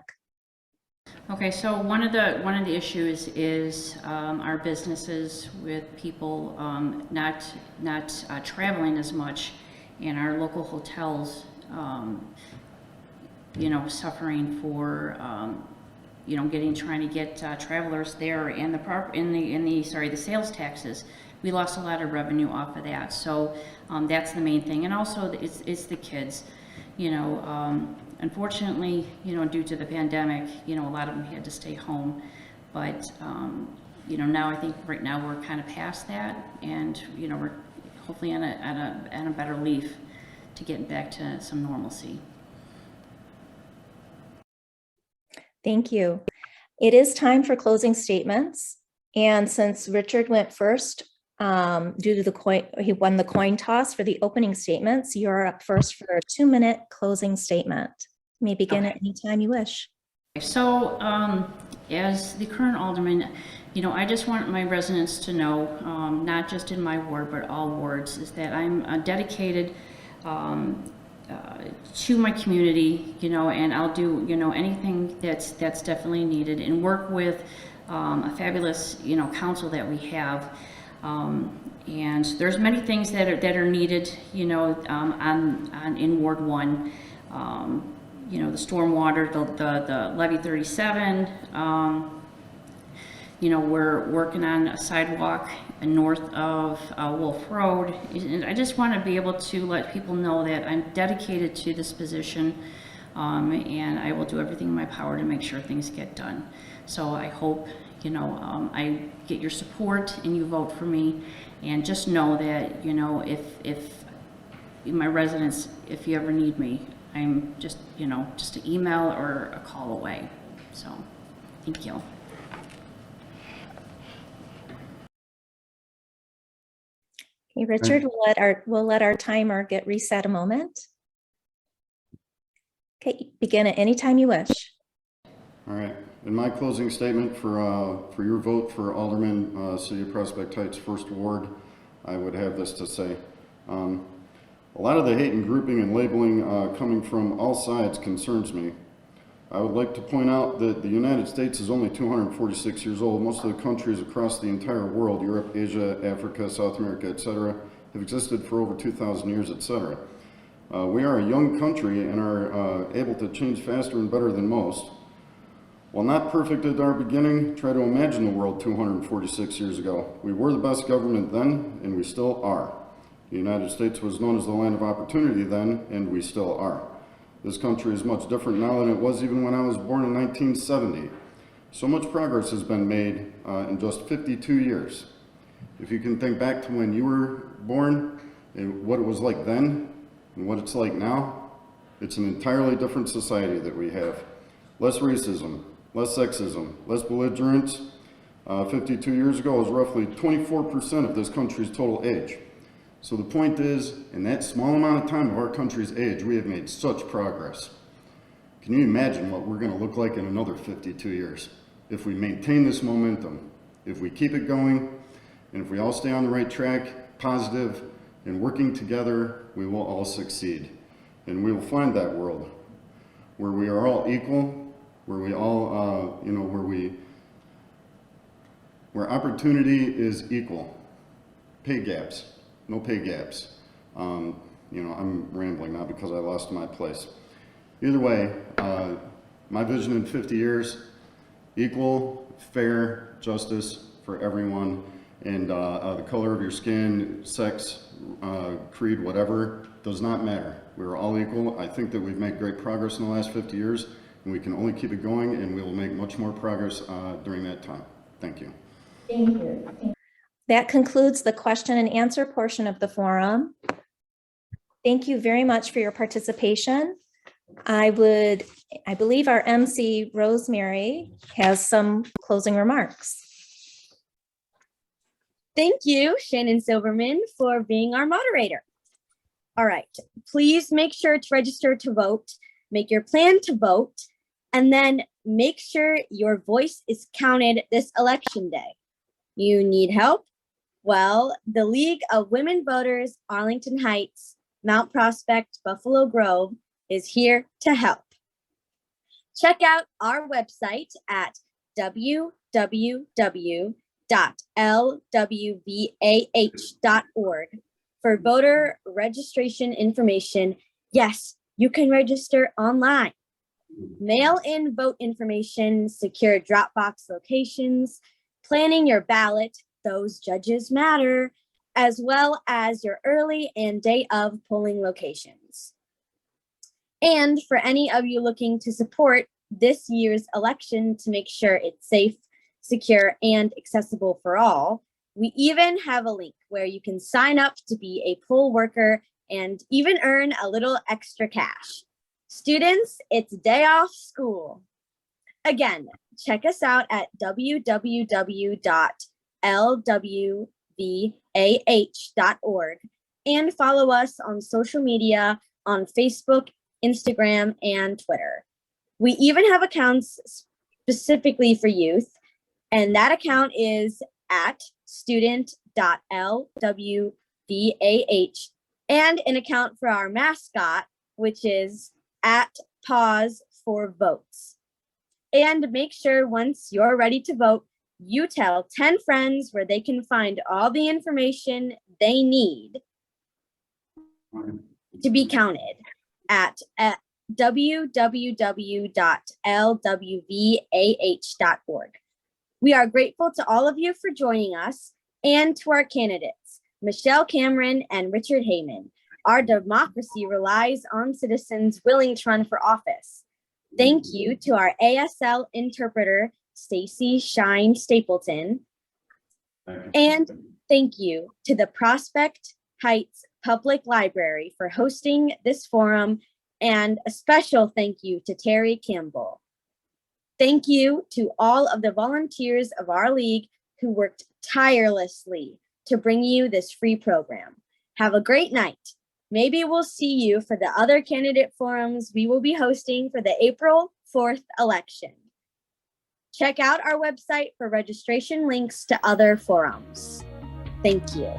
Okay, so one of the issues is our businesses with people not traveling as much, and our local hotels, suffering for trying to get travelers there, and the sales taxes. We lost a lot of revenue off of that, so that's the main thing, and also it's the kids, Unfortunately, due to the pandemic, a lot of them had to stay home. But, now I think right now we're kind of past that, and, we're hopefully on a better leaf to getting back to some normalcy. Thank you. It is time for closing statements. And since Richard went first, due to he won the coin toss for the opening statements, you're up first for a 2-minute closing statement. You may begin at any time you wish. So, as the current alderman, I just want my residents to know, not just in my ward, but all wards, is that I'm dedicated to my community, and I'll do, anything that's definitely needed, and work with a fabulous, council that we have. And there's many things that are needed, in Ward 1. The stormwater, the levy 37. We're working on a sidewalk north of Wolf Road. And I just want to be able to let people know that I'm dedicated to this position, and I will do everything in my power to make sure things get done. So I hope, I get your support and you vote for me, and just know that, if my residents, if you ever need me, I'm just an email or a call away. So, thank you. Okay, Richard, we'll let our timer get reset a moment. Okay, begin at any time you wish. All right. In my closing statement for your vote for Alderman, City of Prospect Heights, First Ward, I would have this to say. A lot of the hate and grouping and labeling coming from all sides concerns me. I would like to point out that the United States is only 246 years old. Most of the countries across the entire world, Europe, Asia, Africa, South America, etc., have existed for over 2,000 years, etc. We are a young country and are able to change faster and better than most. While not perfect at our beginning, try to imagine the world 246 years ago. We were the best government then, and we still are. The United States was known as the land of opportunity then, and we still are. This country is much different now than it was even when I was born in 1970. So much progress has been made in just 52 years. If you can think back to when you were born and what it was like then and what it's like now, it's an entirely different society that we have. Less racism, less sexism, less belligerence. 52 years ago was roughly 24% of this country's total age. So the point is, in that small amount of time of our country's age, we have made such progress. Can you imagine what we're going to look like in another 52 years? If we maintain this momentum, if we keep it going, and if we all stay on the right track, positive, and working together, we will all succeed. And we will find that world where we are all equal, where we all, where opportunity is equal. Pay gaps. No pay gaps. I'm rambling now because I lost my place. Either way, my vision in 50 years, equal, fair justice for everyone, and the color of your skin, sex, creed, whatever, does not matter. We're all equal. I think that we've made great progress in the last 50 years, and we can only keep it going, and we will make much more progress during that time. Thank you. Thank you. That concludes the question and answer portion of the forum. Thank you very much for your participation. I believe our MC, Rosemary, has some closing remarks. Thank you, Shannon Silverman, for being our moderator. All right, please make sure to register to vote, make your plan to vote, and then make sure your voice is counted this election day. You need help? Well, the League of Women Voters, Arlington Heights, Mount Prospect, Buffalo Grove is here to help. Check out our website at www.lwvah.org for voter registration information. Yes, you can register online. Mail-in vote information, secure Dropbox locations, planning your ballot, those judges matter, as well as your early and day of polling locations. And for any of you looking to support this year's election to make sure it's safe, secure, and accessible for all, we even have a link where you can sign up to be a poll worker and even earn a little extra cash. Students, it's day off school. Again, check us out at www.lwvah.org and follow us on social media on Facebook, Instagram, and Twitter. We even have accounts specifically for youth, and that account is at student.lwvah, and an account for our mascot, which is at Pause for Votes. And make sure once you're ready to vote, you tell 10 friends where they can find all the information they need to be counted at www.lwvah.org. We are grateful to all of you for joining us and to our candidates, Michelle Cameron and Richard Heyman. Our democracy relies on citizens willing to run for office. Thank you to our ASL interpreter, Stacy Shine Stapleton. And thank you to the Prospect Heights Public Library for hosting this forum, and a special thank you to Terry Campbell. Thank you to all of the volunteers of our league who worked tirelessly to bring you this free program. Have a great night. Maybe we'll see you for the other candidate forums we will be hosting for the April 4th election. Check out our website for registration links to other forums. Thank you.